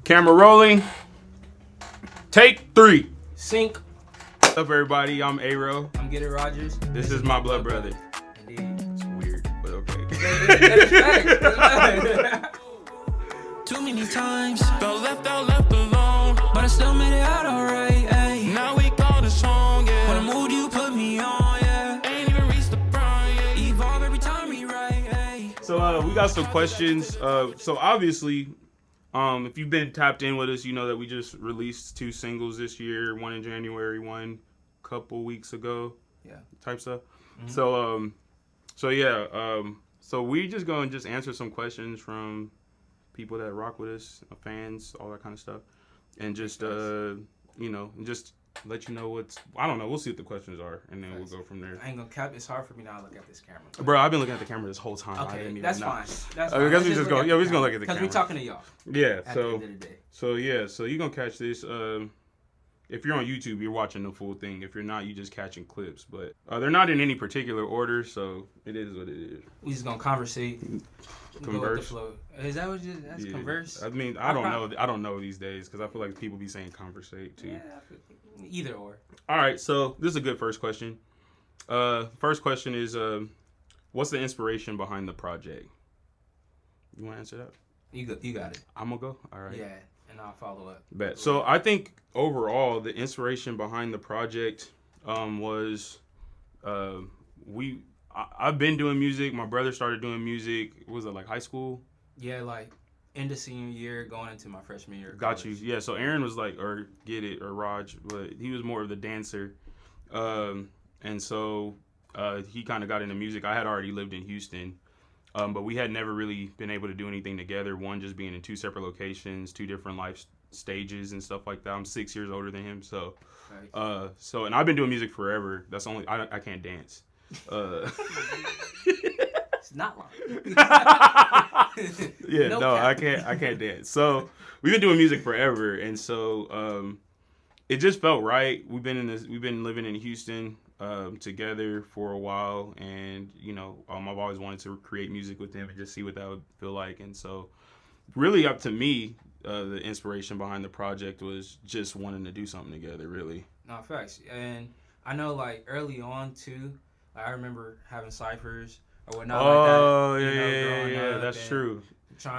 Camera rolling. Take 3. Sync. What's up, everybody? I'm AREAUX. I'm GetItRogers. This is my blood brother. Indeed. It's weird, but okay. Too many times felt left alone, but I still made it out alright. Ay. Now we call the song, yeah. When I moved, you put me on, yeah. Ain't even reached the prime, yeah. Evolve every time we write, ay. So we got some questions. So obviously, if you've been tapped in with us, you know that we just released 2 singles this year. One in January, one couple weeks ago. Yeah. Type stuff. Mm-hmm. So we just go and just answer some questions from people that rock with us, fans, all that kind of stuff, and just just let you know what's. I don't know. We'll see what the questions are, and then we'll go from there. I ain't gonna cap. It's hard for me now to look at this camera. Bro, I've been looking at the camera this whole time. Okay, that's fine. That's I fine. guess we just go. Yeah, we're just gonna look at the camera. Because we're talking to y'all. Yeah. At the end of the day. So you're gonna catch this. If you're on YouTube, you're watching the full thing. If you're not, you're just catching clips. But they're not in any particular order, so it is what it is. We just gonna conversate. Converse. Go with the flow. Is that what you? That's converse. I mean, I don't know. I don't know these days because I feel like people be saying conversate too. Yeah, either or. All right, so this is a good first question. First question is, what's the inspiration behind the project? You want to answer that? You got it. I'm gonna go. All right. Yeah, and I'll follow up. Bet. So I think overall the inspiration behind the project was I've been doing music. My brother started doing music. Was it like high school? Yeah, like end of senior year, going into my freshman year. Got you. Yeah. So Aaron was like, or Get It or Raj, but he was more of the dancer, and so he kind of got into music. I had already lived in Houston, but we had never really been able to do anything together. One, just being in 2 separate locations, 2 different life stages and stuff like that. I'm 6 years older than him, so and I've been doing music forever. That's only I can't dance. It's not long. Yeah, no, I can't dance. So we've been doing music forever, and so it just felt right. We've been living in Houston together for a while, and I've always wanted to create music with him and just see what that would feel like. And so really up to me, the inspiration behind the project was just wanting to do something together, really. No, facts. And I know like early on too, I remember having ciphers or whatnot like that. Oh, yeah, that's true.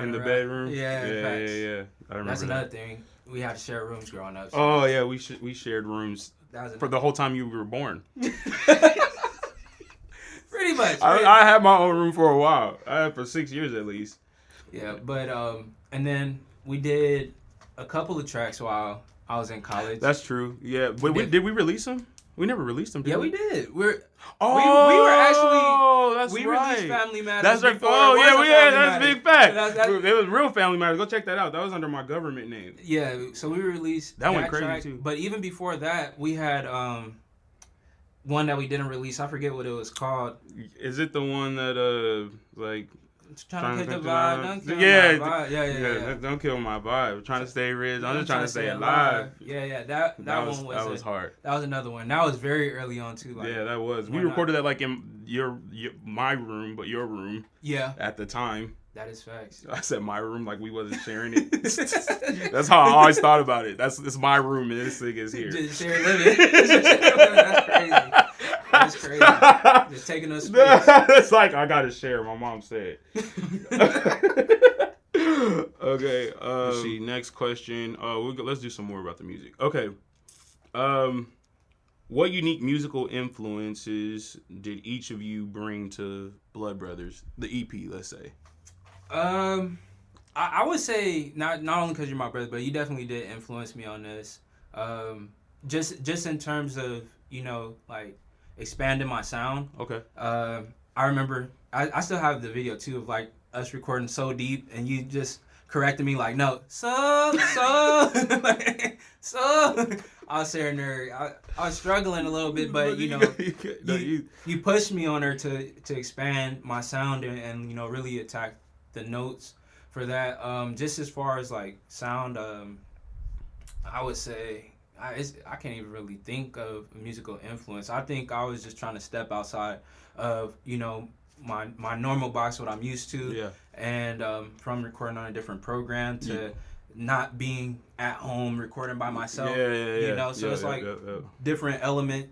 In the bedroom. Yeah. I remember that's another thing. We had to share rooms growing up. So. Oh yeah, we shared rooms for the whole time you were born. Pretty much. I had my own room for a while. I had for 6 years at least. Yeah, but and then we did a couple of tracks while I was in college. That's true. Yeah, but did we release them? We never released them, did we? Yeah, we did. We were actually released Family Matters. That's right. That's big fact. It was real Family Matters. Go check that out. That was under my government name. Yeah, so we released that went crazy track, too. But even before that, we had one that we didn't release. I forget what it was called. Is it the one that trying to kill the vibe? Don't kill my vibe. Yeah. Don't kill my vibe. Trying to stay rich. I'm just trying to stay alive. Yeah. That one was hard. That was another one. That was very early on too. Like, yeah, that was. We recorded that like in my room, but your room. Yeah. At the time. That is facts. I said my room like we wasn't sharing it. That's how I always thought about it. It's my room and this thing is here. Just share living. That's crazy. That's crazy. Just taking us space. It's like I gotta share. My mom said. Okay. Let's see. Next question. Let's do some more about the music. Okay. What unique musical influences did each of you bring to Blood Brothers, the EP? Let's say. I would say not only because you're my brother, but you definitely did influence me on this. Just in terms of like expanding my sound. Okay. I remember I still have the video too of like us recording So Deep and you just corrected me like no like, so I was sitting there. I was struggling a little bit, but you pushed me on her to expand my sound and really attack the notes for that. Just as far as like sound, I would say I can't even really think of a musical influence. I think I was just trying to step outside of my normal box, what I'm used to, and from recording on a different program to not being at home recording by myself. Yeah. You know, so it's like different element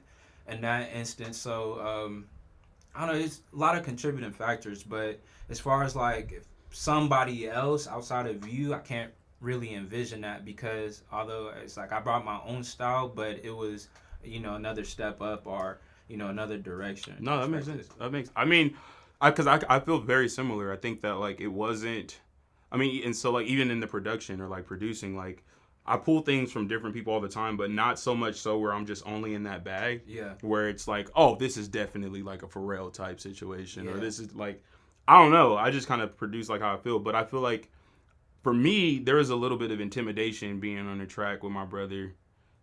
in that instance. So I don't know, it's a lot of contributing factors, but as far as like if somebody else outside of you, I can't really envision that, because although it's like I brought my own style, but it was, you know, another step up or, you know, another direction. No, that makes sense. I mean, because I feel very similar. I think that like it wasn't, I mean, and so like even in the production or like producing, like I pull things from different people all the time, but not so much so where I'm just only in that bag. Yeah. Where it's like, oh, this is definitely like a Pharrell type situation, or this is like, I don't know. I just kind of produce like how I feel, but I feel like for me, there is a little bit of intimidation being on the track with my brother,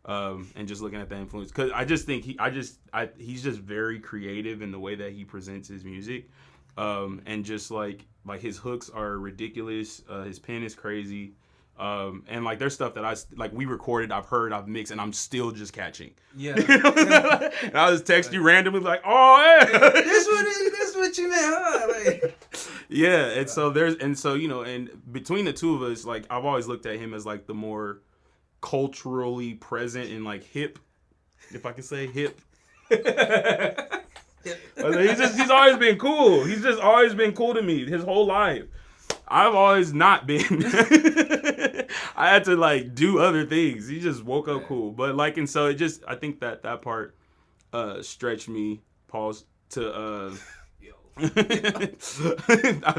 and just looking at the influence, because I just think he's just very creative in the way that he presents his music, and just like his hooks are ridiculous. His pen is crazy. And like there's stuff that we recorded, I've heard, I've mixed, and I'm still just catching. Yeah. And I'll just text you randomly like, oh yeah, this what you meant, huh? Like, yeah. And so you know, and between the two of us, like I've always looked at him as like the more culturally present and like hip, if I can say hip. He's always been cool. He's just always been cool to me his whole life. I've always not been. I had to like do other things. He just woke up cool. But like, and so it just, I think that part stretched me, pause, to I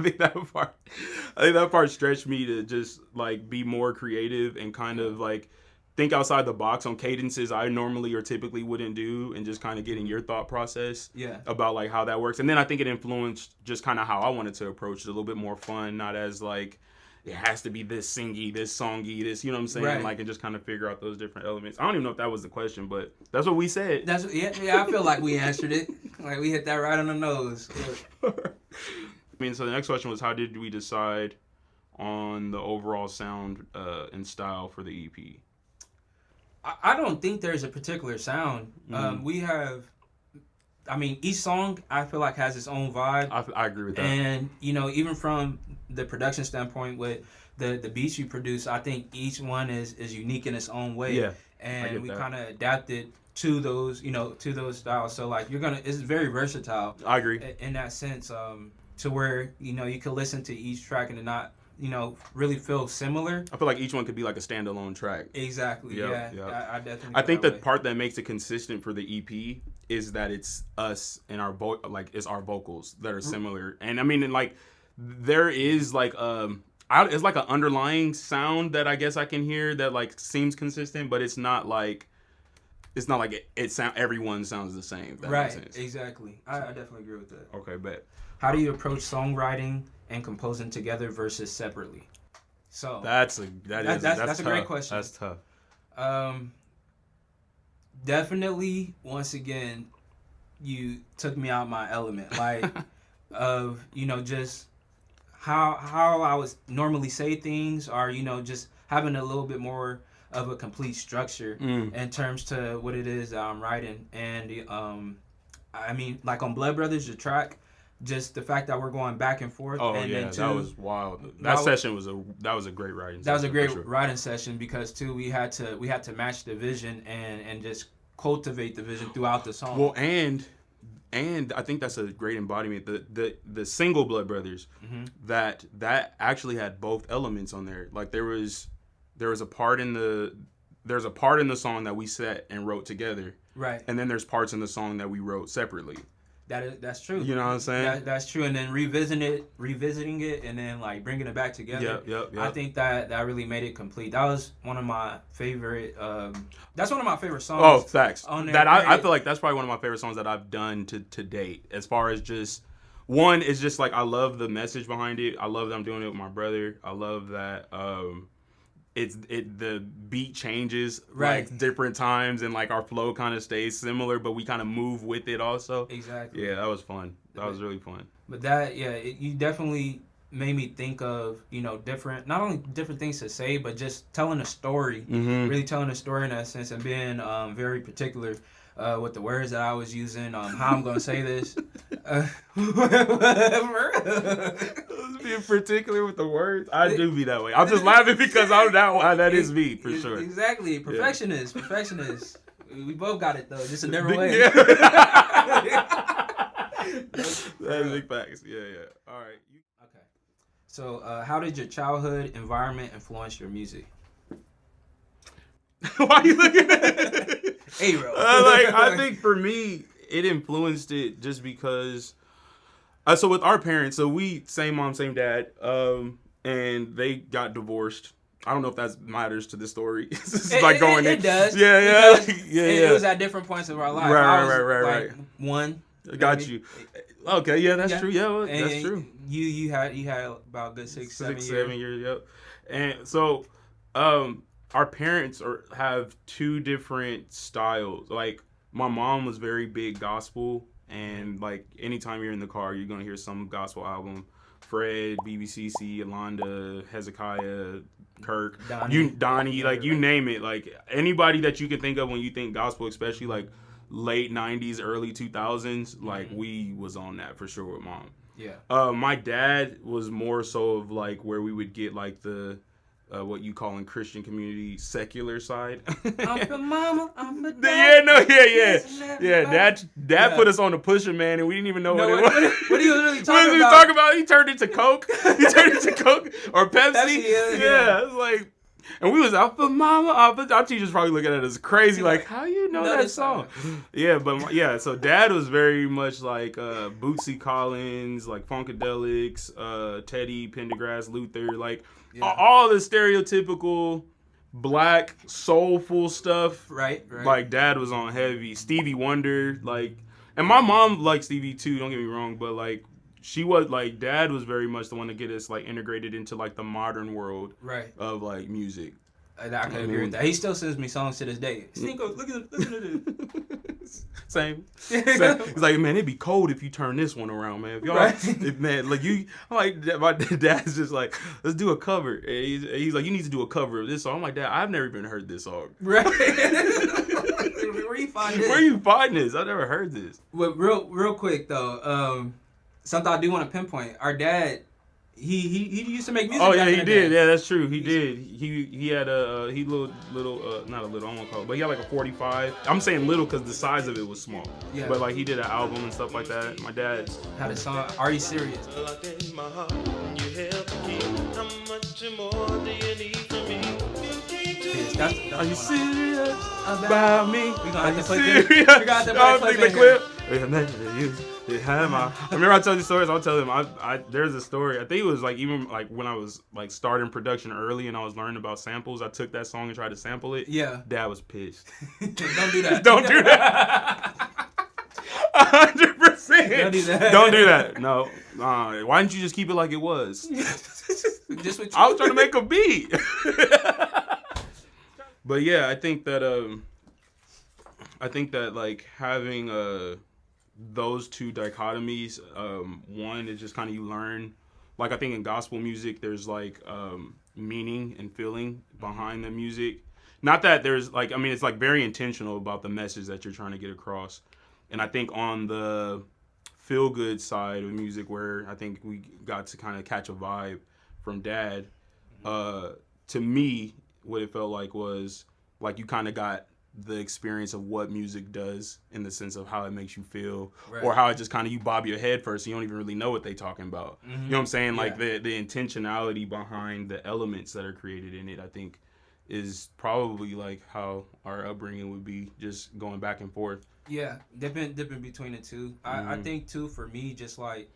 think that part stretched me to just like be more creative and kind of like think outside the box on cadences I normally or typically wouldn't do, and just kind of getting your thought process about like how that works. And then I think it influenced just kind of how I wanted to approach it, a little bit more fun, not as like it has to be this singy, this songy, this, you know what I'm saying? Right. Like, and just kind of figure out those different elements. I don't even know if that was the question, but that's what we said. I feel like we answered it. Like we hit that right on the nose. I mean, so the next question was, how did we decide on the overall sound and style for the EP? I don't think there's a particular sound. We have, I mean, each song I feel like has its own vibe. I agree with that. And, you know, even from the production standpoint with the beats you produce, I think each one is unique in its own way. Yeah. And we kind of adapted to those, you know, to those styles. So like it's very versatile. I agree. In that sense, to where, you know, you can listen to each track and not, you know, really feel similar. I feel like each one could be like a standalone track. Exactly. Yeah. I definitely. I think the part that makes it consistent for the EP is that it's us and our it's our vocals that are similar. And I mean, and like there is like it's like an underlying sound that I guess I can hear that like seems consistent, but it's not like everyone sounds the same. That right. makes sense. Exactly. I definitely agree with that. Okay, bet. How do you approach songwriting and composing together versus separately? So that's a great question. That's tough. Definitely, once again, you took me out my element, like of, you know, just how I would normally say things, or, you know, just having a little bit more of a complete structure in terms to what it is that I'm writing. And I mean, like on Blood Brothers, the track, just the fact that we're going back and forth. Oh, and yeah, then that was wild. That session was a great writing session. That was a great writing session, because too we had to match the vision and just cultivate the vision throughout the song. Well, and I think that's a great embodiment. The single Blood Brothers, that actually had both elements on there. Like there was a part in the song that we set and wrote together. Right. And then there's parts in the song that we wrote separately. That's true. You know what I'm saying? That's true. And then revisiting it, and then like bringing it back together. Yep. I think that really made it complete. That was one of my favorite. That's one of my favorite songs. Oh, facts. On there, that I feel like that's probably one of my favorite songs that I've done to date. As far as just one, it's just like I love the message behind it. I love that I'm doing it with my brother. I love that. The beat changes like different times, and like our flow kind of stays similar, but we kind of move with it also. Exactly. Yeah, that was fun. That was really fun. But you definitely made me think of, you know, not only different things to say, but just telling a story, really telling a story in that sense, and being very particular with the words that I was using, how I'm gonna say this. Being particular with the words, I do be that way. I'm just laughing because I'm that one. That is me for sure. Exactly, perfectionist. We both got it though, just a different way. Yeah. That's big facts. Yeah. All right. Okay. So, how did your childhood environment influence your music? Why are you looking at it? AREAUX. I think for me, it influenced it just because. So with our parents, so we same mom, same dad, and they got divorced. I don't know if that matters to the story. It's like going it does. Yeah. It was at different points of our life. Right. One. Got you. Okay, yeah, that's true. Yeah, that's true. You had about a good 7 years. Yep. And so, our parents have two different styles. Like my mom was very big gospel, and like anytime you're in the car, you're gonna hear some gospel album. Fred, BBCC, Alonda, Hezekiah, Kirk, Donnie, like you name it. Like anybody that you can think of when you think gospel, especially like late 90s, early 2000s, like we was on that for sure with mom. Yeah. My dad was more so of like where we would get like the what you call in Christian community secular side. I'm the mama, I'm the dad. Dad put us on the Pusher Man, and we didn't even know what it was. What he was really talking about? What was he talking about? He turned into Coke. He turned into Coke or Pepsi. Yeah. It's like, and we was out for mama. Our teachers probably looking at us crazy, like, how you know that song? Yeah, but so Dad was very much like Bootsy Collins, like Funkadelics, Teddy Pendergrass, Luther, like. Yeah. All the stereotypical black soulful stuff. Right. Like Dad was on heavy. Stevie Wonder, like, and my mom liked Stevie too. Don't get me wrong, but like she was like Dad was very much the one to get us like integrated into like the modern world. Right. Of like music. I can agree with that. He still sends me songs to this day. Stinko, look at this. Same. He's like, man, it'd be cold if you turn this one around, man. If y'all, man, like you, I'm like, my dad's just like, let's do a cover. And he's like, you need to do a cover of this song. I'm like, Dad, I've never even heard this song. Right. Where you find this? Where you find this? I've never heard this. Well, real quick though, something I do want to pinpoint. Our dad. He used to make music. Oh yeah, he did. Yeah, that's true. He did. He had not a little. I won't call it, but he had like a 45. I'm saying little because the size of it was small. Yeah. But like he did an album and stuff like that. My dad had a song. Are You Serious? Are you serious about me? We gonna have to play the clip. I remember I told you stories. I'll tell him. There's a story. I think it was like even like when I was like starting production early and I was learning about samples. I took that song and tried to sample it. Yeah. Dad was pissed. Don't do that. Don't do that. 100%. Don't do that. Don't do that. No. Why didn't you just keep it like it was? Just what I was trying to make a beat. But yeah, I think that like having those two dichotomies, one is just kind of you learn, like I think in gospel music there's like meaning and feeling behind the music. Not that there's like, I mean, it's like very intentional about the message that you're trying to get across. And I think on the feel good side of music, where I think we got to kind of catch a vibe from Dad, to me, what it felt like was like you kind of got the experience of what music does in the sense of how it makes you feel, or how it just kind of you bob your head first and you don't even really know what they talking about. You know what I'm saying? Like the intentionality behind the elements that are created in it, I think is probably like how our upbringing would be, just going back and forth. Yeah, dipping between the two. I think too, for me, just like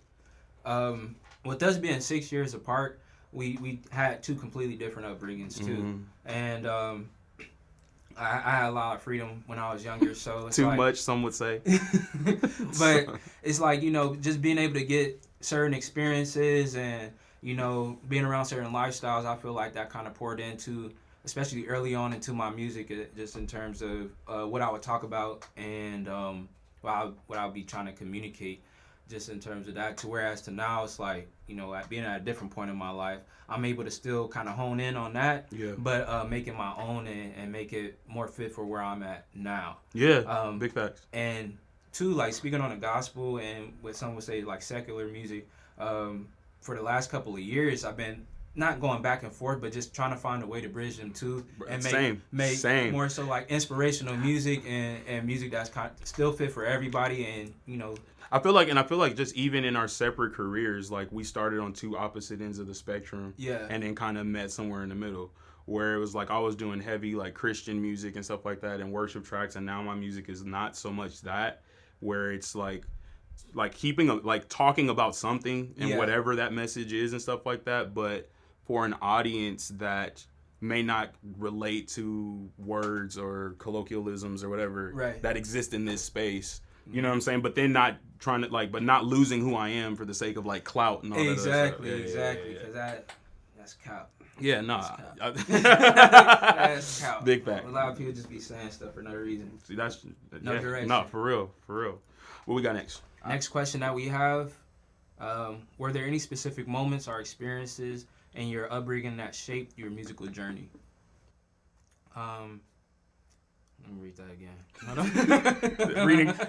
with us being 6 years apart, we had two completely different upbringings too, and I had a lot of freedom when I was younger, so it's too much, some would say. But it's like, you know, just being able to get certain experiences and, you know, being around certain lifestyles, I feel like that kind of poured into, especially early on, into my music, just in terms of what I would talk about and what I would be trying to communicate. just in terms of that. To whereas to now, it's like, you know, at being at a different point in my life, I'm able to still kind of hone in on that, but make it my own and make it more fit for where I'm at now. Yeah, big facts. And two, like speaking on the gospel and what some would say like secular music, for the last couple of years, I've been not going back and forth, but just trying to find a way to bridge them too, and make more so like inspirational music and music that's still fit for everybody, and you know. I feel like just even in our separate careers, like we started on two opposite ends of the spectrum, and then kind of met somewhere in the middle, where it was like I was doing heavy like Christian music and stuff like that and worship tracks, and now my music is not so much that, where it's like keeping like talking about something and whatever that message is and stuff like that, but for an audience that may not relate to words or colloquialisms or whatever that exist in this space. You know what I'm saying? But then not trying to but not losing who I am for the sake of like clout and all that other stuff. Exactly. Because that's clout. Yeah, nah. That's clout. Big fact. A lot of people just be saying stuff for no reason. See, that's no direction. No, for real. What we got next? Next question that we have: were there any specific moments or experiences in your upbringing that shaped your musical journey? Let me read that again.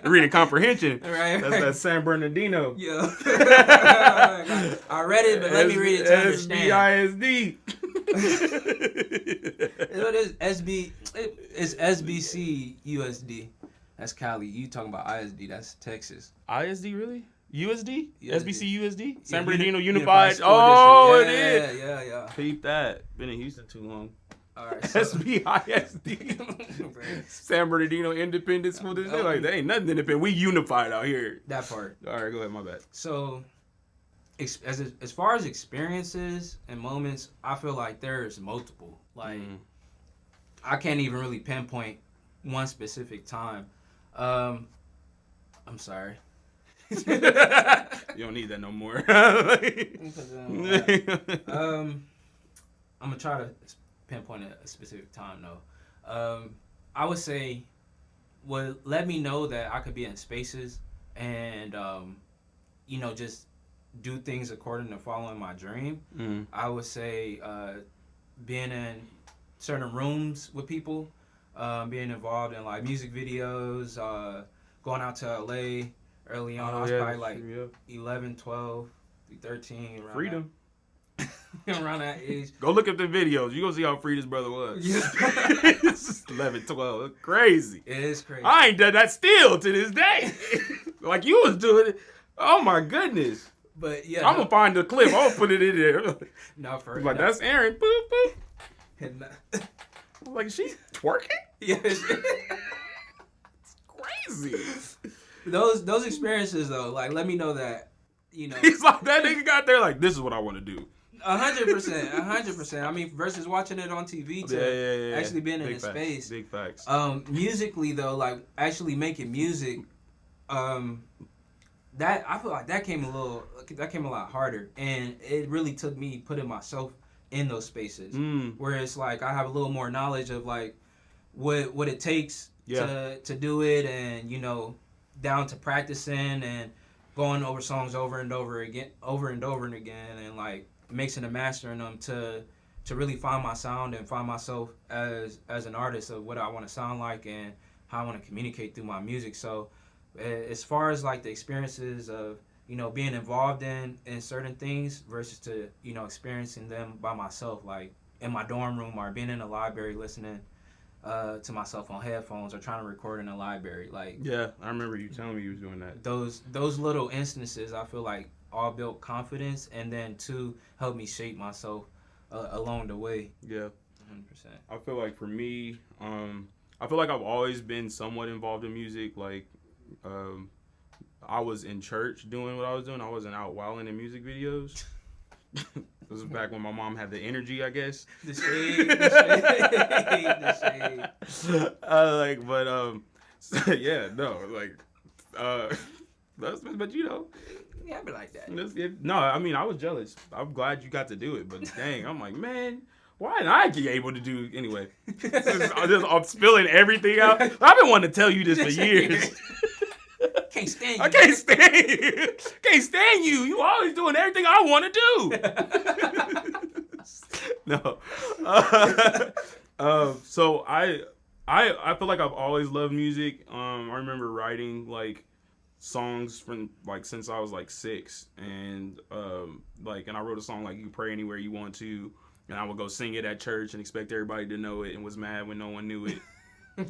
reading comprehension. Right. That's that San Bernardino. Yeah. I read it, but let me read it to understand. SBISD. It is SB. It's SBC USD. That's Cali. You talking about ISD? That's Texas. ISD really? USD? SBC USD? San Yeah, Bernardino Unified. School Oh, District. it is. Yeah. Peep that. Been in Houston too long. All right. So. SBISD. San Bernardino Independent School District. Like, there ain't nothing independent. We unified out here. That part. All right, go ahead. My bad. So, as far as experiences and moments, I feel like there's multiple. Like, I can't even really pinpoint one specific time. I'm sorry. You don't need that no more. I'm gonna try to pinpoint a specific time though. I would say what let me know that I could be in spaces and just do things according to following my dream. I would say being in certain rooms with people, being involved in like music videos, going out to LA early on. I was probably like 11, 12, 13. Around Freedom. Around that age. Go look at the videos. You gonna see how free this brother was. Yeah. 11, 12. It's crazy. It is crazy. I ain't done that still to this day. Like you was doing it. Oh my goodness. But yeah. I'm gonna find the clip. I'll put it in there. No, for like that's Aaron. Boop boop. And, I'm like, she twerking? Yes. It's crazy. Those experiences though, like let me know that, He's like that nigga got there like this is what I want to do. 100%. I mean, versus watching it on TV to actually being in the space. Big facts. Musically though, like actually making music, that I feel like that came a lot harder, and it really took me putting myself in those spaces where it's like I have a little more knowledge of like what it takes to do it, and down to practicing and going over songs over and over again, and like mixing and mastering them to really find my sound and find myself as an artist of what I want to sound like and how I want to communicate through my music. So as far as like the experiences of being involved in certain things versus to experiencing them by myself, like in my dorm room or being in a library listening to myself on headphones or trying to record in a library, like I remember you telling me you was doing that. Those little instances I feel like all built confidence, and then two helped me shape myself along the way. 100%. I feel like for me, I feel like I've always been somewhat involved in music. Like I was in church doing what I was doing. I wasn't out wilding in music videos. This was back when my mom had the energy, I guess. The shade. But Yeah, I'd be like that. No, I mean, I was jealous. I'm glad you got to do it, but dang, I'm like, man, why didn't I get able to do anyway? I'm spilling everything out. I've been wanting to tell you this for years. Can't stand you. I can't stand you. Can't stand you. You always doing everything I want to do. No. So I feel like I've always loved music. I remember writing like songs from like since I was like 6, and and I wrote a song like "You Pray Anywhere You Want To," and I would go sing it at church and expect everybody to know it, and was mad when no one knew it.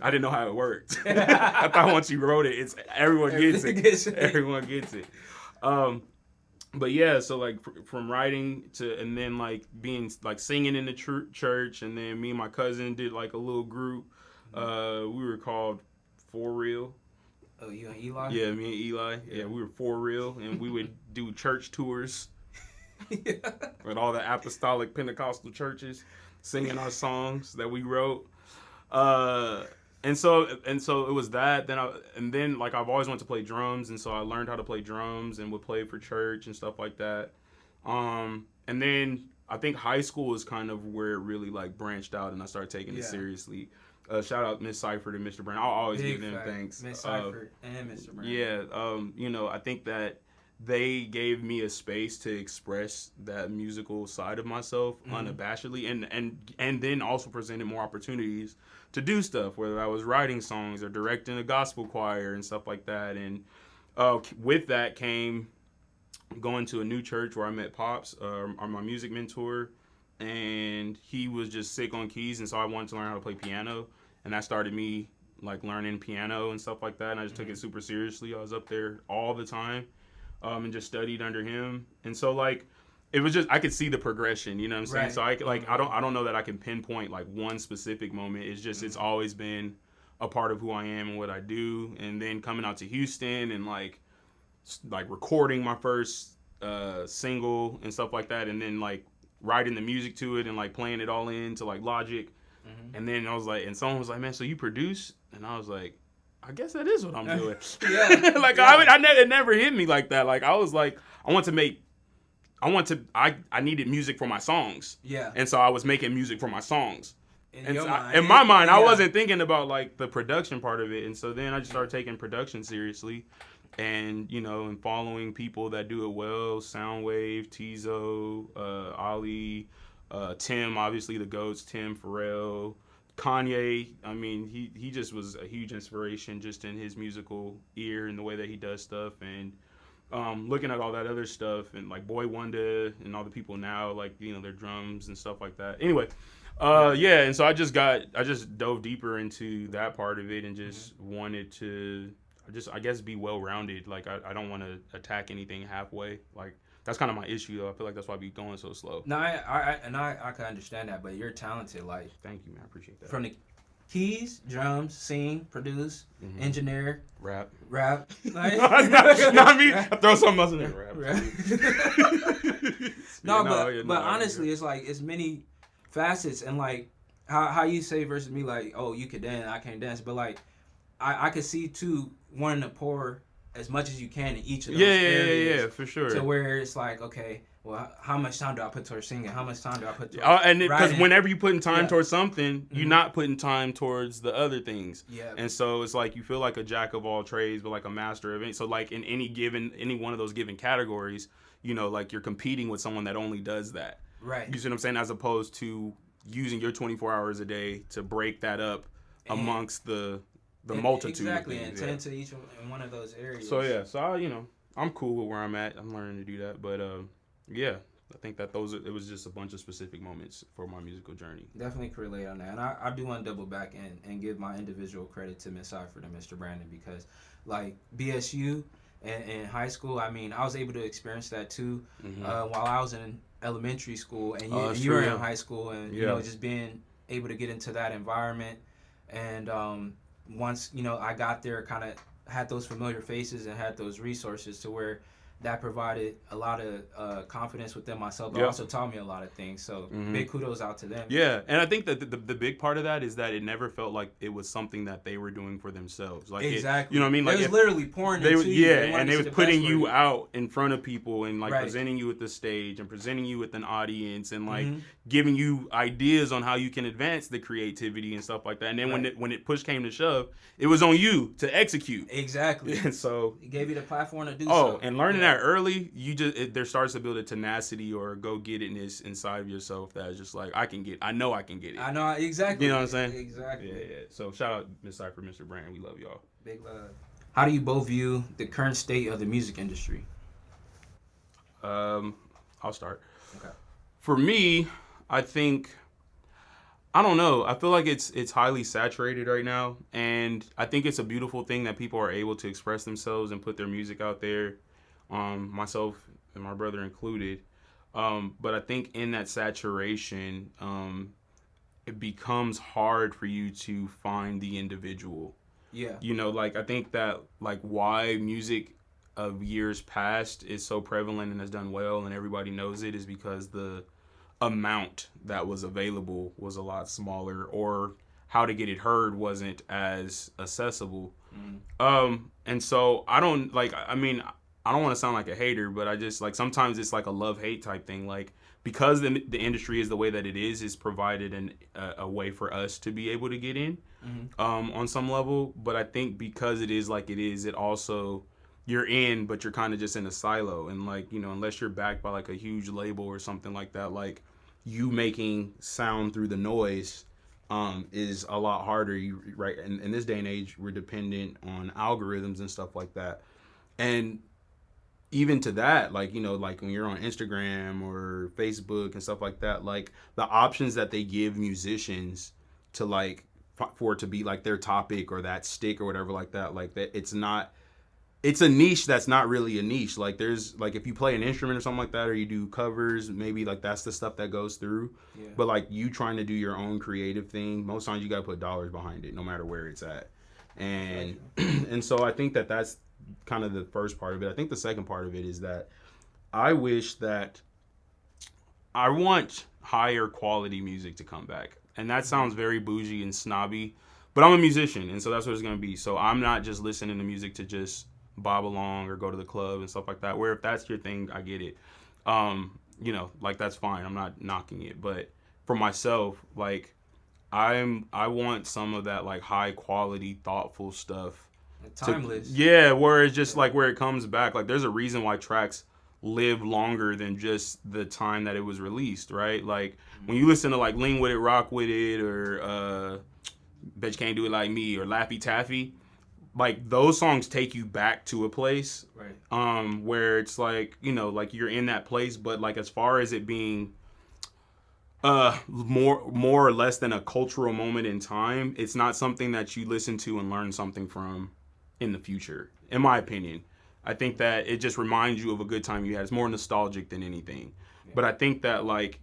I didn't know how it worked. I thought once you wrote it, everyone gets it. Everyone gets it. But yeah, so like from writing to, and then like being like singing in the church, and then me and my cousin did like a little group. We were called For Real. Oh, you and Eli? Yeah, me and Eli. Yeah, we were For Real, and we would do church tours with all the apostolic Pentecostal churches, singing our songs that we wrote. And so it was that. Then like I've always wanted to play drums, and so I learned how to play drums and would play for church and stuff like that. And then I think high school was kind of where it really like branched out, and I started taking it seriously. Shout out Miss Seifert and Mr. Brown. I'll always give them thanks. Miss Seifert and Mr. Brown. Yeah, I think that they gave me a space to express that musical side of myself unabashedly, and then also presented more opportunities to do stuff, whether I was writing songs or directing a gospel choir and stuff like that. And with that came going to a new church where I met Pops, my music mentor, and he was just sick on keys, and so I wanted to learn how to play piano, and that started me like learning piano and stuff like that, and I just took it super seriously. I was up there all the time. And just studied under him, and so like it was just I could see the progression, you know what I'm saying? Right. So I don't know that I can pinpoint like one specific moment. It's just it's always been a part of who I am and what I do. And then coming out to Houston and like recording my first single and stuff like that, and then like writing the music to it and like playing it all into like Logic. And then I was like, and someone was like, "Man, so you produce?" And I was like, I guess that is what I'm doing. It never hit me like that. Like I was like, I needed music for my songs. Yeah. And so I was making music for my songs. In my mind, I wasn't thinking about like the production part of it. And so then I just started taking production seriously, and and following people that do it well: Soundwave, Tizo, Ali, Tim, obviously the GOATs, Tim, Pharrell. Kanye, I mean, he just was a huge inspiration just in his musical ear and the way that he does stuff, and looking at all that other stuff, and like Boy Wonder and all the people now, like their drums and stuff like that. Anyway, and so I just dove deeper into that part of it, and just wanted to I guess be well rounded. Like I don't want to attack anything halfway. Like that's kind of my issue, though. I feel like that's why I be going so slow. No, I can understand that, but you're talented. Like, thank you, man. I appreciate that. From the keys, drums, sing, produce, engineer, rap. Like, not me. I throw something else in there. Rap. But honestly, it's like it's many facets, and like how you say versus me, like, oh, you could dance, I can't dance, but like I could see too wanting to pour as much as you can in each of those areas. Yeah, for sure. To where it's like, okay, well, how much time do I put towards singing? How much time do I put towards and because whenever you putting time towards something, you're not putting time towards the other things. Yeah. And so it's like you feel like a jack of all trades, but like a master of any. So like in any one of those given categories, like you're competing with someone that only does that. Right. You see what I'm saying? As opposed to using your 24 hours a day to break that up amongst the multitude. Exactly, and tend to each in one of those areas. So I'm cool with where I'm at. I'm learning to do that, but I think that it was just a bunch of specific moments for my musical journey. Definitely can relate on that, and I do want to double back and give my individual credit to Miss Seifert and Mr. Brandon, because like BSU and in high school, I mean, I was able to experience that too while I was in elementary school, and you were in high school, and just being able to get into that environment, and once I got there, kind of had those familiar faces and had those resources to where that provided a lot of confidence within myself, but Yep. also taught me a lot of things. So big kudos out to them. Yeah, and I think that the big part of that is that it never felt like it was something that they were doing for themselves. Like Exactly. you know what I mean? Like it was literally pouring into you. Yeah, They wanted and to they see was the putting best you for out in front of people and like Right. presenting you with the stage and presenting you with an audience and like giving you ideas on how you can advance the creativity and stuff like that. And then when it push came to shove, it was on you to execute. Exactly. And so it gave you the platform to do so. Oh, and learning that early, there starts to build a tenacity or a go-get-itness inside of yourself that is just like, I know I can get it. I know, exactly. You know what I'm saying? Exactly. Yeah. So shout out Miss Cypher, Mr. Brand. We love y'all. Big love. How do you both view the current state of the music industry? I'll start. Okay. For me, I think, I don't know. I feel like it's highly saturated right now, and I think it's a beautiful thing that people are able to express themselves and put their music out there, myself and my brother included. But I think in that saturation, it becomes hard for you to find the individual. Yeah. You know, like I think that like why music of years past is so prevalent and has done well and everybody knows it is because the amount that was available was a lot smaller, or how to get it heard wasn't as accessible. And so I don't like, I mean, I don't want to sound like a hater, but I just like, sometimes it's like a love-hate type thing. Like, because the industry is the way that it is, it's provided a way for us to be able to get in on some level. But I think because it is like it is, it also, you're in, but you're kind of just in a silo. And like, you know, unless you're backed by like a huge label or something like that, like you making sound through the noise is a lot harder. Right. And in this day and age, we're dependent on algorithms and stuff like that. And even to that, like, you know, like when you're on Instagram or Facebook and stuff like that, like the options that they give musicians to like, for it to be like their topic or that stick or whatever like that, like that, it's a niche that's not really a niche. Like there's like, if you play an instrument or something like that, or you do covers, maybe like that's the stuff that goes through. Yeah. But like you trying to do your own creative thing, most times you got to put dollars behind it, no matter where it's at. And, and so I think that that's kind of the first part of it. I think the second part of it is that I wish that I want higher quality music to come back. And that sounds very bougie and snobby, but I'm a musician, and so that's what it's going to be. So I'm not just listening to music to just bob along or go to the club and stuff like that, where if that's your thing, I get it. You know, like that's fine. I'm not knocking it. But for myself, like I want some of that like high quality, thoughtful stuff. Timeless. Where it's just like where it comes back. Like there's a reason why tracks live longer than just the time that it was released, right? Like when you listen to like Lean With It, Rock With It, or Bet You Can't Do It Like Me, or Laffy Taffy, like those songs take you back to a place, right? Where it's like, you know, like you're in that place, but like as far as it being more or less than a cultural moment in time, it's not something that you listen to and learn something from in the future, in my opinion. I think that it just reminds you of a good time you had. It's more nostalgic than anything. Yeah. But I think that, like,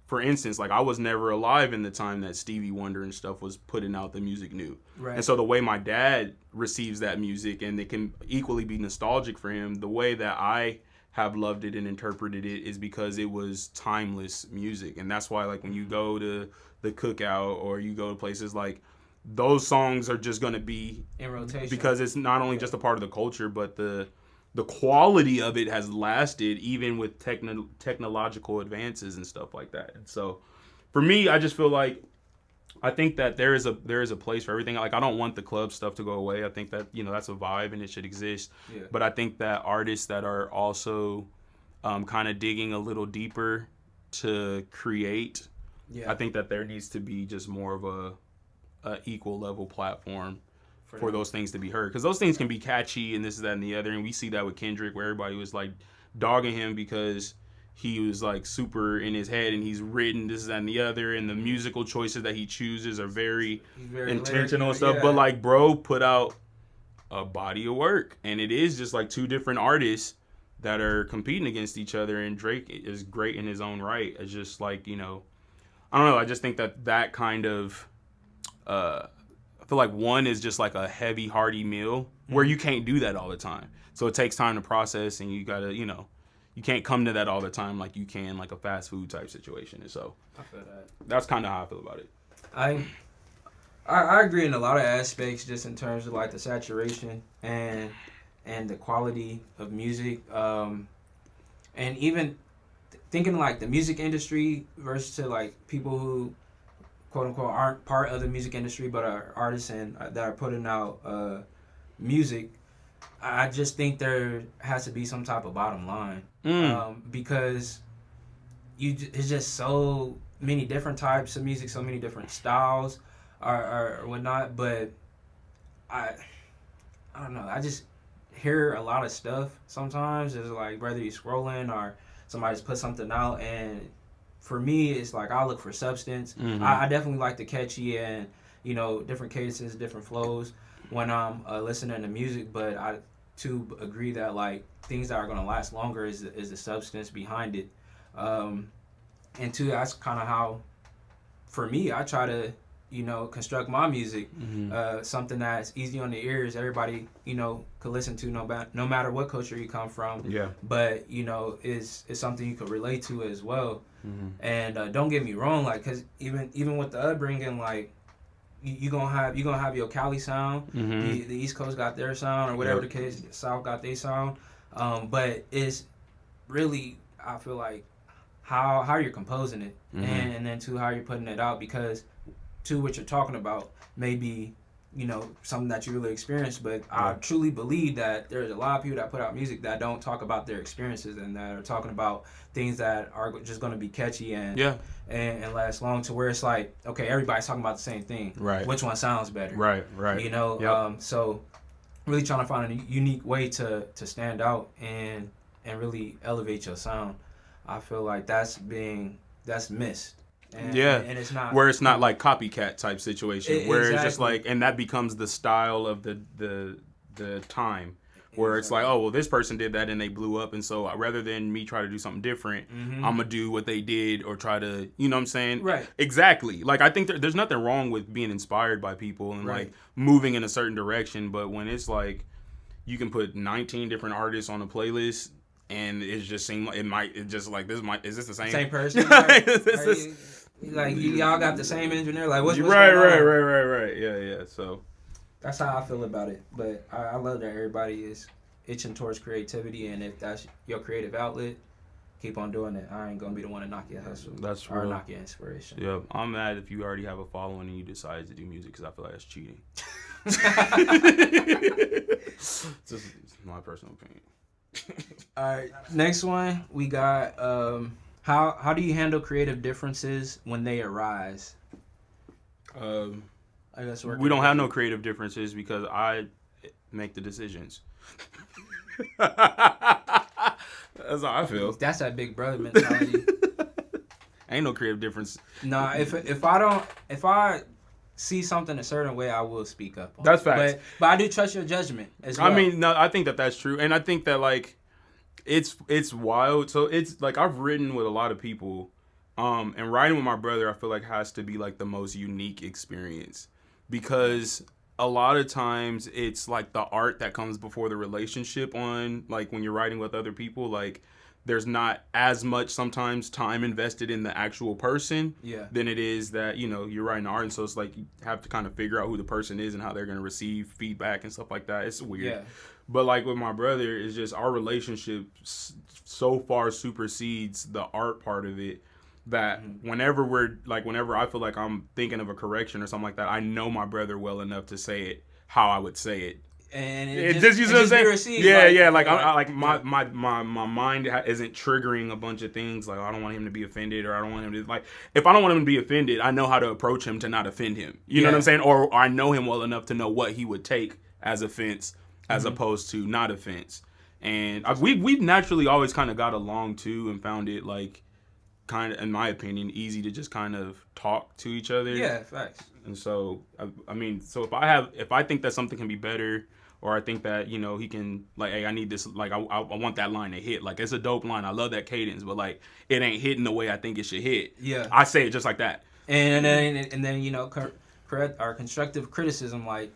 for instance, like I was never alive in the time that Stevie Wonder and stuff was putting out the music new. Right. And so the way my dad receives that music, and it can equally be nostalgic for him, the way that I have loved it and interpreted it is because it was timeless music. And that's why, like, when you go to the Cookout or you go to places, like, those songs are just going to be in rotation because it's not only just a part of the culture, but the quality of it has lasted even with technological advances and stuff like that. And so for me, I just feel like I think that there is a place for everything. Like I don't want the club stuff to go away. I think that, you know, that's a vibe and it should exist. Yeah. But I think that artists that are also kind of digging a little deeper to create, I think that there needs to be just more of a equal level platform for those things to be heard, because those things can be catchy and this, that, and the other. And we see that with Kendrick, where everybody was like dogging him because he was like super in his head and he's written this, that, and the other, and the musical choices that he chooses are very intentional and stuff. Yeah. But like bro put out a body of work, and it is just like two different artists that are competing against each other, and Drake is great in his own right. It's just like, you know, I don't know, I just think that kind of I feel like one is just like a heavy, hearty meal where you can't do that all the time. So it takes time to process, and you gotta, you know, you can't come to that all the time like you can like a fast food type situation. And so I feel that. That's kind of how I feel about it. I agree in a lot of aspects, just in terms of like the saturation and the quality of music, and even thinking like the music industry versus to like people who quote unquote aren't part of the music industry but are artists and that are putting out music. I just think there has to be some type of bottom line, because it's just so many different types of music, so many different styles or whatnot. But I don't know. I just hear a lot of stuff sometimes. It's like whether you're scrolling or somebody's put something out, and for me, it's like I look for substance. I definitely like the catchy and, you know, different cadences, different flows when I'm listening to music. But I too agree that like things that are gonna last longer is the substance behind it. And two, that's kind of how, for me, I try to, you know, construct my music. Something that's easy on the ears, everybody, you know, could listen to no matter what culture you come from. Yeah. But, you know, is something you could relate to as well. And don't get me wrong, like, cause even with the upbringing, like, you gonna have your Cali sound. The East Coast got their sound, or whatever the case. The South got their sound. But it's really, I feel like, how you're composing it, and then two, how you're putting it out, because two, what you're talking about may be, you know, something that you really experienced, but I truly believe that there's a lot of people that put out music that don't talk about their experiences, and that are talking about things that are just going to be catchy and last long, to where it's like, okay, everybody's talking about the same thing. Right. Which one sounds better? Right. You know, so really trying to find a unique way to stand out and really elevate your sound. I feel like that's missed. And it's not where it's not like copycat type situation where it's just like, and that becomes the style of the time where it's like, oh well, this person did that and they blew up, and so rather than me try to do something different, I'm gonna do what they did, or try to, you know what I'm saying? Right. Exactly. Like I think there's nothing wrong with being inspired by people and like moving in a certain direction, but when it's like you can put 19 different artists on a playlist, and it just seemed like is this the same person? Like y'all got the same engineer? Like what's right. Yeah. So that's how I feel about it. But I love that everybody is itching towards creativity, and if that's your creative outlet, keep on doing it. I ain't gonna be the one to knock your hustle. That's real. Or knock your inspiration. Yeah, I'm mad if you already have a following and you decide to do music, because I feel like that's cheating. Just my personal opinion. All right, next one we got. How do you handle creative differences when they arise? I guess we don't have no creative differences because I make the decisions. That's how I feel. That's that big brother mentality. Ain't no creative difference. No, if I see something a certain way, I will speak up on. That's facts. But I do trust your judgment as well. I mean, no, I think that's true, and I think that like it's wild. So it's like I've written with a lot of people, and writing with my brother, I feel like has to be like the most unique experience, because a lot of times it's like the art that comes before the relationship. On like when you're writing with other people, like there's not as much sometimes time invested in the actual person than it is that, you know, you're writing art. And so it's like you have to kind of figure out who the person is and how they're going to receive feedback and stuff like that. It's weird. Yeah. But like with my brother, it's just our relationship so far supersedes the art part of it that whenever I feel like I'm thinking of a correction or something like that, I know my brother well enough to say it how I would say it. And it just you know what I'm saying? Yeah. Like my mind isn't triggering a bunch of things. Like I don't want him to be offended, or I don't want him to like. If I don't want him to be offended, I know how to approach him to not offend him. You know what I'm saying? Or I know him well enough to know what he would take as offense, as opposed to not offense. And we've naturally always kind of got along too, and found it like kind of, in my opinion, easy to just kind of talk to each other. Yeah, facts. And so I mean, so if I think that something can be better, or I think that, you know, he can, like, hey, I need this, like, I want that line to hit. Like, it's a dope line. I love that cadence, but, like, it ain't hitting the way I think it should hit. Yeah. I say it just like that. And then you know, constructive criticism, like,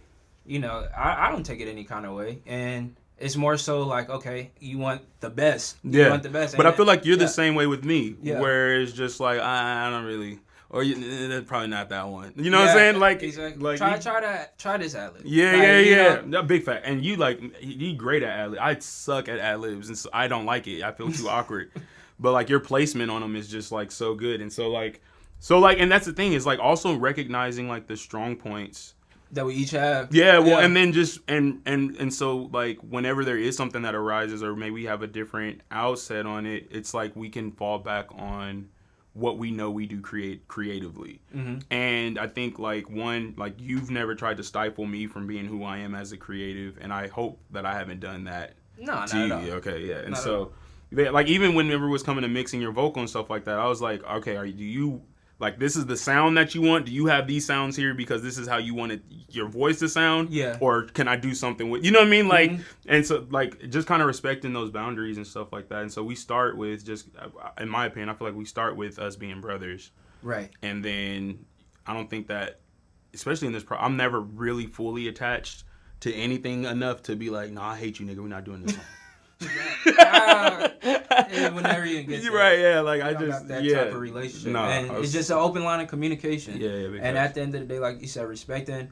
you know, I don't take it any kind of way, and it's more so like, okay, you want the best. You want the best. But I feel like you're the same way with me, Yeah. where it's just like, I don't really, or that's probably not that one. You know what I'm saying? Like, exactly. like try this ad lib. Yeah. Big fact. And you great at ad libs. I suck at ad libs, and so I don't like it. I feel too awkward. But like your placement on them is just like so good, and so and that's the thing is like also recognizing like the strong points that we each have. Yeah, well, and then just and so like whenever there is something that arises, or maybe we have a different outset on it, it's like we can fall back on what we know we do creatively. Mm-hmm. And I think like you've never tried to stifle me from being who I am as a creative, and I hope that I haven't done that. No, not to you. at all. Okay, yeah, and so like even whenever it was coming to mixing your vocal and stuff like that, I was like, okay, do you like this is the sound that you want? Do you have these sounds here because this is how you want your voice to sound? Yeah. Or can I do something with, you know what I mean? Like, and so like just kind of respecting those boundaries and stuff like that. And so we start with just, in my opinion, I feel like we start with us being brothers. Right. And then I don't think that, especially in this, I'm never really fully attached to anything enough to be like, I hate you, nigga. We're not doing this. Whenever you get there, right, yeah, like I just got that type of relationship, and it's just an open line of communication. And at the end of the day, like you said, respecting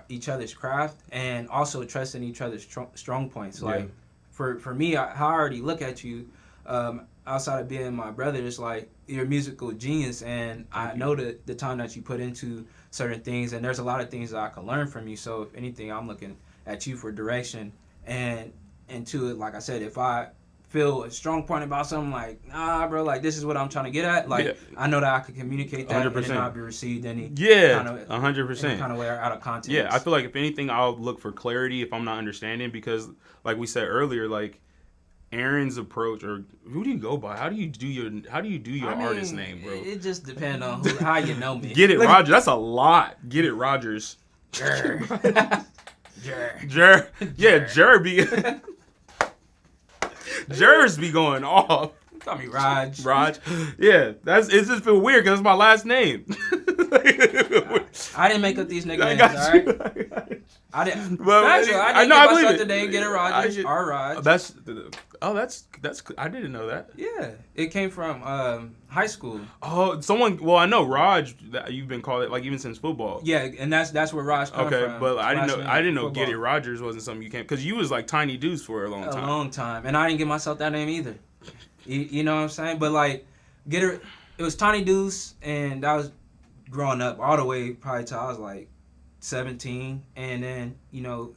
each other's craft, and also trusting each other's strong points. Like for me, how I already look at you, outside of being my brother, it's like you're a musical genius, and I know the time that you put into certain things, and there's a lot of things that I can learn from you. So if anything, I'm looking at you for direction. And to it, like I said, if I feel a strong point about something, like, nah, bro, like, this is what I'm trying to get at, like, I know that I could communicate that 100%. And it not be received any 100% kind of way out of context. Yeah, I feel like if anything, I'll look for clarity if I'm not understanding, because, like we said earlier, like, Aaron's approach, or who do you go by? How do you do your artist name, bro? It just depends on how you know me. Get it, Rogers. That's a lot. Get it, Rogers. Jer be Jers be going off. Call me Raj. Yeah, it's just feel weird because it's my last name. I didn't make up these nicknames, all right? I didn't. Well, I didn't give myself today. Get it, Rogers. Raj. That's I didn't know that. Yeah, it came from high school. Oh, someone. Well, I know Raj. You've been called it like even since football. Yeah, and that's where Raj comes from. Okay, but I didn't know Get It Rogers wasn't something you came, because you was like Tiny Deuce for a long time. And I didn't give myself that name either. You know what I'm saying? But like, it was Tiny Deuce, and that was growing up all the way probably till I was like 17, and then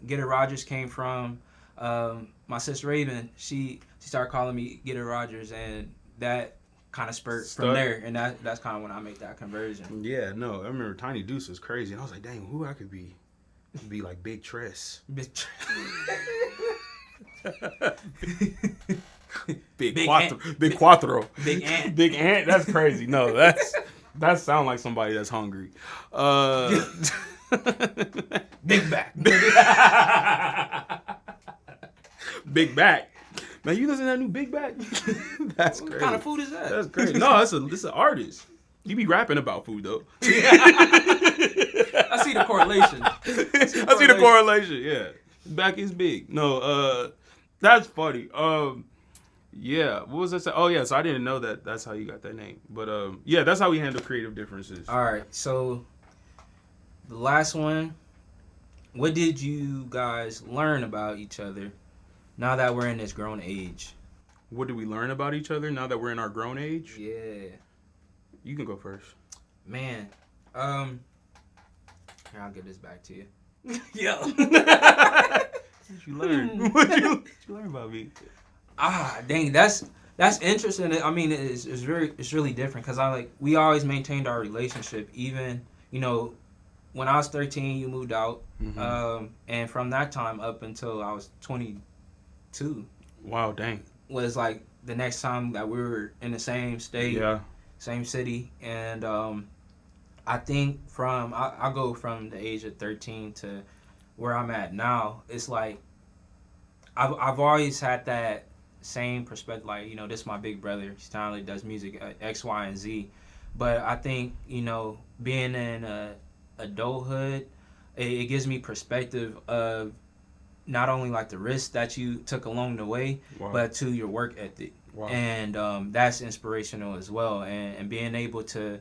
Get It Rogers came from my sister Raven. She started calling me Get It Rogers, and that kind of spurred from there, and that's kind of when I made that conversion. Yeah, no, I remember Tiny Deuce was crazy, and I was like, dang, who I could be like Big Tress. Big Quattro. Big Ant. Big Ant. That's crazy. No, that sounds like somebody that's hungry. Big Back. Big Back. Man, you listen to that new Big Back? That's crazy. What kind of food is that? That's crazy. No, this an artist. You be rapping about food though. I see the correlation. I see the correlation. Yeah, Back is big. No, that's funny. Yeah, what was I saying? Oh yeah, so I didn't know that. That's how you got that name. But yeah, that's how we handle creative differences. All right, so the last one. What did you guys learn about each other now that we're in this grown age? What did we learn about each other now that we're in our grown age? Yeah. You can go first. Man, here, I'll get this back to you. Yo. What you learn? What you learn about me? Dang, that's interesting. I mean, it's really different, because we always maintained our relationship. Even when I was 13, you moved out, and from that time up until I was 22. Wow, dang. Was like the next time that we were in the same state. Yeah. Same city, and I think I'll go from the age of 13 to where I'm at now. It's like I've always had that same perspective, like this is my big brother. He's talented, does music X, Y, and Z. But I think being in a adulthood, it gives me perspective of not only like the risks that you took along the way, but to your work ethic. And that's inspirational as well. And being able to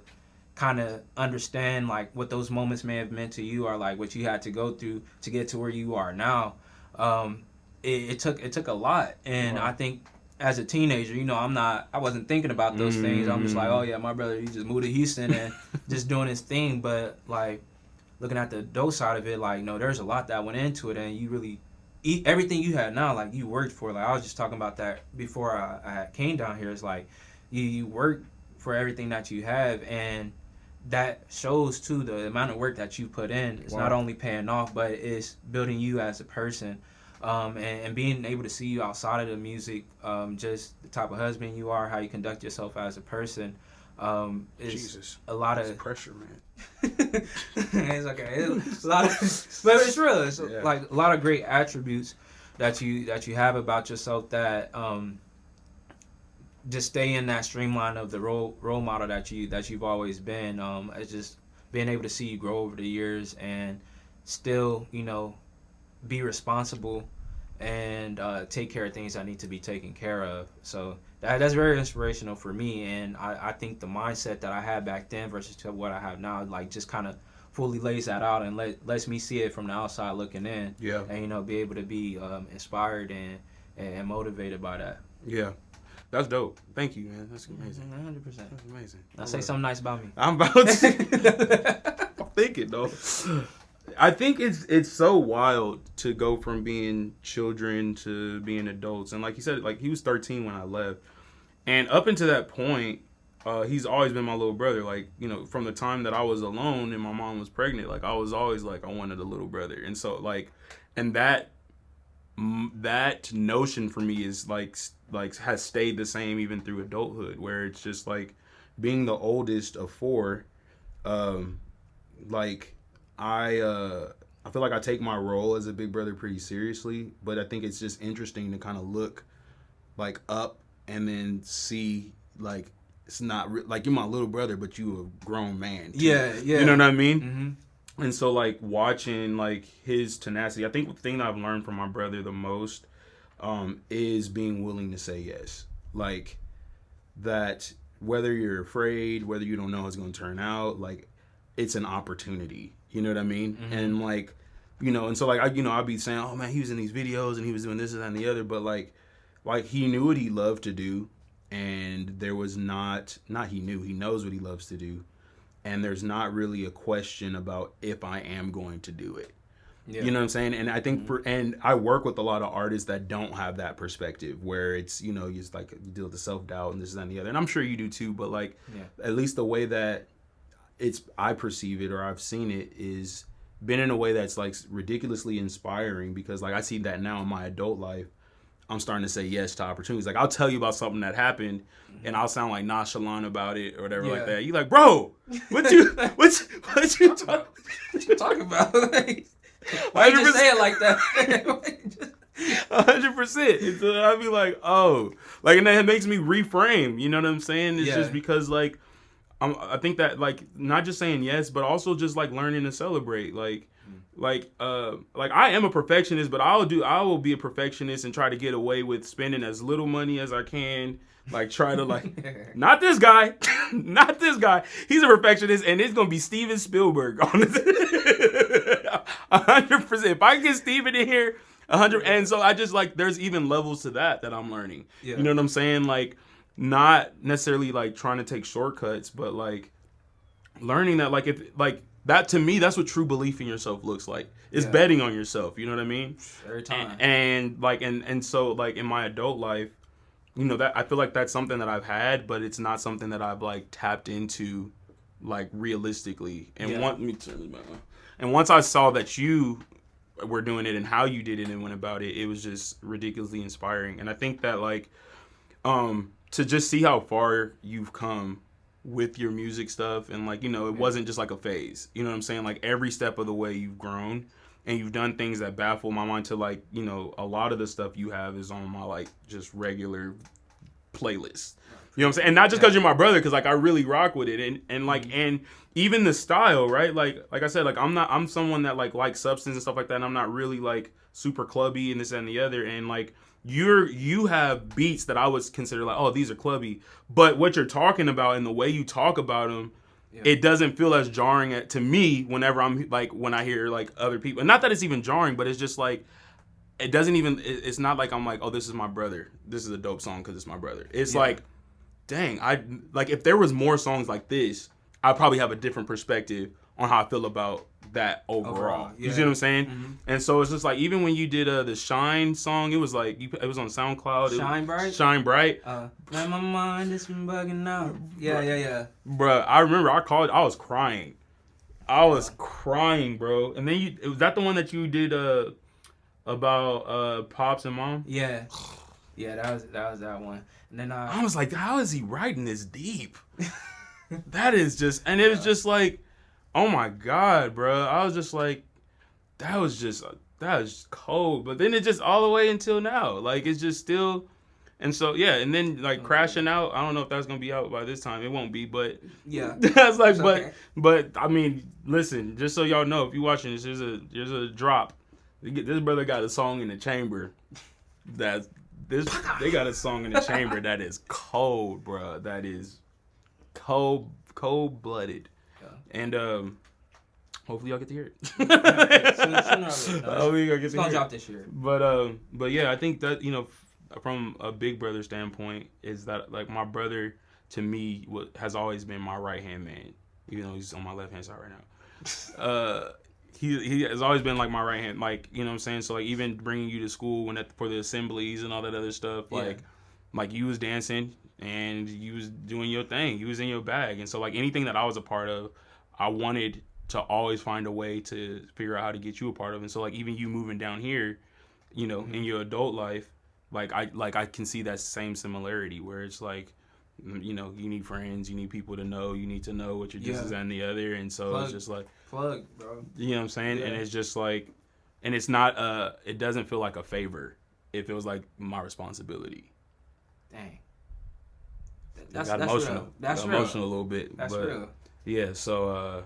kind of understand like what those moments may have meant to you, or like what you had to go through to get to where you are now. It took a lot. And I think as a teenager, you know, I wasn't thinking about those things. I'm just like, oh yeah, my brother, he just moved to Houston and just doing his thing. But like looking at the adult side of it, like, no, there's a lot that went into it, and you really everything you have now, like you worked for. Like I was just talking about that before I came down here. It's like you work for everything that you have, and that shows too the amount of work that you put in. It's not only paying off, but it's building you as a person, and being able to see you outside of the music, just the type of husband you are, how you conduct yourself as a person. Is a lot of pressure, man. It's okay. It's a lot of, but it's real. It's like a lot of great attributes that you have about yourself that just stay in that streamline of the role model that you've always been. It's just being able to see you grow over the years and still, you know, be responsible and take care of things that need to be taken care of. So that's very inspirational for me, and I think the mindset that I had back then versus to what I have now, like, just kind of fully lays that out and lets me see it from the outside looking in. Yeah. And, you know, be able to be inspired and motivated by that. Yeah. That's dope. Thank you, man. That's amazing. 100%. That's amazing. Now say something nice about me. I'm about to. I'm thinking, though. I think it's so wild to go from being children to being adults. And like you said, like he was 13 when I left. And up until that point, he's always been my little brother. Like, you know, from the time that I was alone and my mom was pregnant, like I was always like, I wanted a little brother. And so like, and that notion for me is like has stayed the same even through adulthood, where it's just like being the oldest of four, like I feel like I take my role as a big brother pretty seriously, but I think it's just interesting to kind of look like up and then see like it's not like you're my little brother, but you a grown man too. Yeah. You know what I mean? Mm-hmm. And so like watching like his tenacity, I think the thing that I've learned from my brother the most is being willing to say yes. Like that whether you're afraid, whether you don't know how it's going to turn out, like it's an opportunity. You know what I mean? Mm-hmm. And like, you know, and so like I'd be saying, oh man, he was in these videos and he was doing this and that and the other, but like he knew what he loved to do, and there was he knows what he loves to do, and there's not really a question about if I am going to do it. Yeah. You know what I'm saying? And I think and I work with a lot of artists that don't have that perspective, where it's, you know, you just like you deal with the self-doubt and this and the other, and I'm sure you do too, but like at least the way that I perceive it or I've seen it is been in a way that's like ridiculously inspiring, because like I see that now in my adult life. I'm starting to say yes to opportunities. Like I'll tell you about something that happened and I'll sound like nonchalant about it or whatever like that. You like, bro, what you talking about? Like, why you just say it like that? 100%. So I'd be like, oh, like, and that makes me reframe. You know what I'm saying? It's just because like I think that like not just saying yes, but also just like learning to celebrate. Like I am a perfectionist, but I will be a perfectionist and try to get away with spending as little money as I can. Like try to like, not this guy. He's a perfectionist, and it's gonna be Steven Spielberg on this. 100%. If I get Steven in here, 100. And so I just like there's even levels to that I'm learning. Yeah. You know what I'm saying? Like not necessarily like trying to take shortcuts, but like learning that like if like. That to me, that's what true belief in yourself looks like. It's betting on yourself. You know what I mean? Every time. And like, and so like in my adult life, you know, that I feel like that's something that I've had, but it's not something that I've like tapped into, like realistically. And once I saw that you were doing it and how you did it and went about it, it was just ridiculously inspiring. And I think that like, to just see how far you've come with your music stuff, and like, you know, it wasn't just like a phase, you know what I'm saying? Like every step of the way you've grown and you've done things that baffle my mind, to like, you know, a lot of the stuff you have is on my like just regular playlist, You know what I'm saying? And not just because you're my brother, because like I really rock with it, and like and even the style, right? Like I said, like I'm someone that like likes substance and stuff like that, and I'm not really like super clubby and this and the other, and like you have beats that I would consider like, oh, these are clubby, but what you're talking about and the way you talk about them, it doesn't feel as jarring to me whenever I'm like when I hear like other people, and not that it's even jarring, but it's just like it doesn't even, it's not like I'm like, oh, this is my brother, this is a dope song because it's my brother. It's like, dang, I like if there was more songs like this, I'd probably have a different perspective on how I feel about that overall. You see what I'm saying? Mm-hmm. And so it's just like, even when you did the Shine song, it was like it was on SoundCloud. Shine Bright. Man, my mind has been bugging out. Yeah. Bruh, I remember I was crying. I was crying, bro. And then was that the one that you did about Pops and Mom? Yeah, that was that one. And then I was like, how is he writing this deep? That is just, and it was just like, oh my God, bro. I was just like, that was cold. But then it just all the way until now, like it's just still, and so yeah, and then like Crashing Out. I don't know if that's gonna be out by this time. It won't be, but yeah, that's like, okay. but I mean, listen, just so y'all know, if you're watching this, there's a drop. This brother got a song in the chamber. They got a song in the chamber that is cold, bro. That is cold-blooded. And hopefully y'all get to hear it. Hopefully y'all get to hear it. Drop this year. But yeah, I think that, you know, from a big brother standpoint, is that like my brother to me has always been my right hand man, even though he's on my left hand side right now. He has always been like my right hand, like, you know what I'm saying. So like even bringing you to school for the assemblies and all that other stuff, like you was dancing and you was doing your thing, you was in your bag, and so like anything that I was a part of, I wanted to always find a way to figure out how to get you a part of. And so like even you moving down here, you know, in your adult life, I can see that same similarity where it's like, you know, you need friends, you need people to know, you need to know what you're just as and the other, and so it's just like plug, bro. You know what I'm saying? And it's just like, and it's not it doesn't feel like a favor. It feels like my responsibility. Dang. That's emotional. Real. That's real. Emotional a little bit. That's real. Yeah, so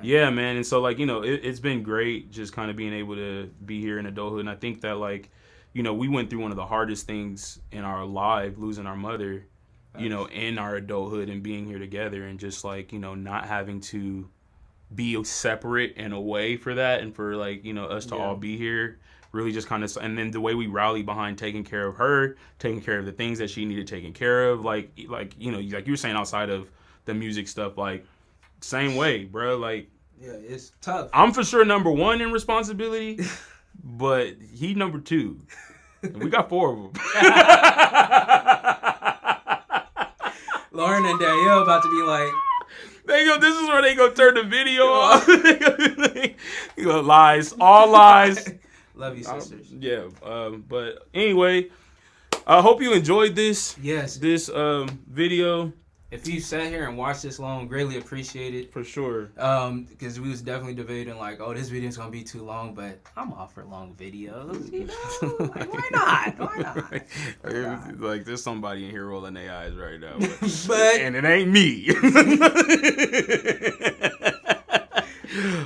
yeah, man, and so like, you know, it's been great just kind of being able to be here in adulthood, and I think that like, you know, we went through one of the hardest things in our life, losing our mother, you know, in our adulthood, and being here together, and just like, you know, not having to be separate and away for that, and for like, you know, us to all be here, really just kind of, and then the way we rally behind taking care of her, taking care of the things that she needed taken care of, like you know, like you were saying, outside of the music stuff, like same way, bro. Like, yeah, it's tough. I'm for sure number one in responsibility, but he number two. And we got 4 of them. Lauren and Danielle about to be like, this is where they go turn the video off. You know, lies, all lies. Love you, sisters. Yeah, but anyway, I hope you enjoyed this. Yes. This video. If you sat here and watched this long, greatly appreciate it. For sure. Because we was definitely debating like, oh, this video's gonna be too long, but I'm all for long videos. You know, like, why not? Like, there's somebody in here rolling their eyes right now, but and it ain't me.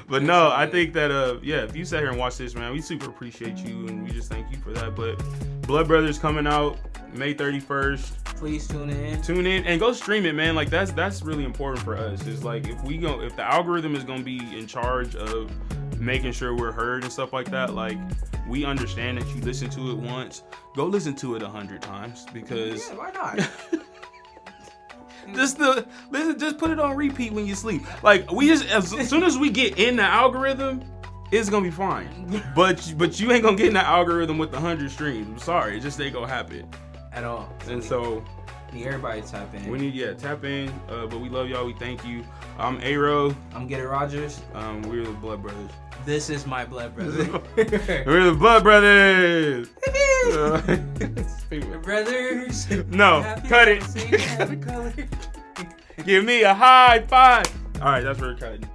But no, I think that if you sat here and watched this, man, we super appreciate you, and we just thank you for that. But Blood Brothers coming out May 31st. Please tune in and go stream it, man. Like that's really important for us. It's like if the algorithm is gonna be in charge of making sure we're heard and stuff like that, like we understand that you listen to it once, go listen to it 100 times, because why not? just put it on repeat when you sleep. Like as soon as we get in the algorithm, it's gonna be fine. But you ain't gonna get in the algorithm with 100 streams. I'm sorry, it just ain't gonna happen at all. And so need everybody to tap in. We need tap in. But we love y'all. We thank you. I'm AREAUX. I'm GetItRogers. We're the Blood Brothers. This is my blood brother. We're the Blood Brothers. Brothers. No, cut it. Give me a high five. All right, that's where we're cutting.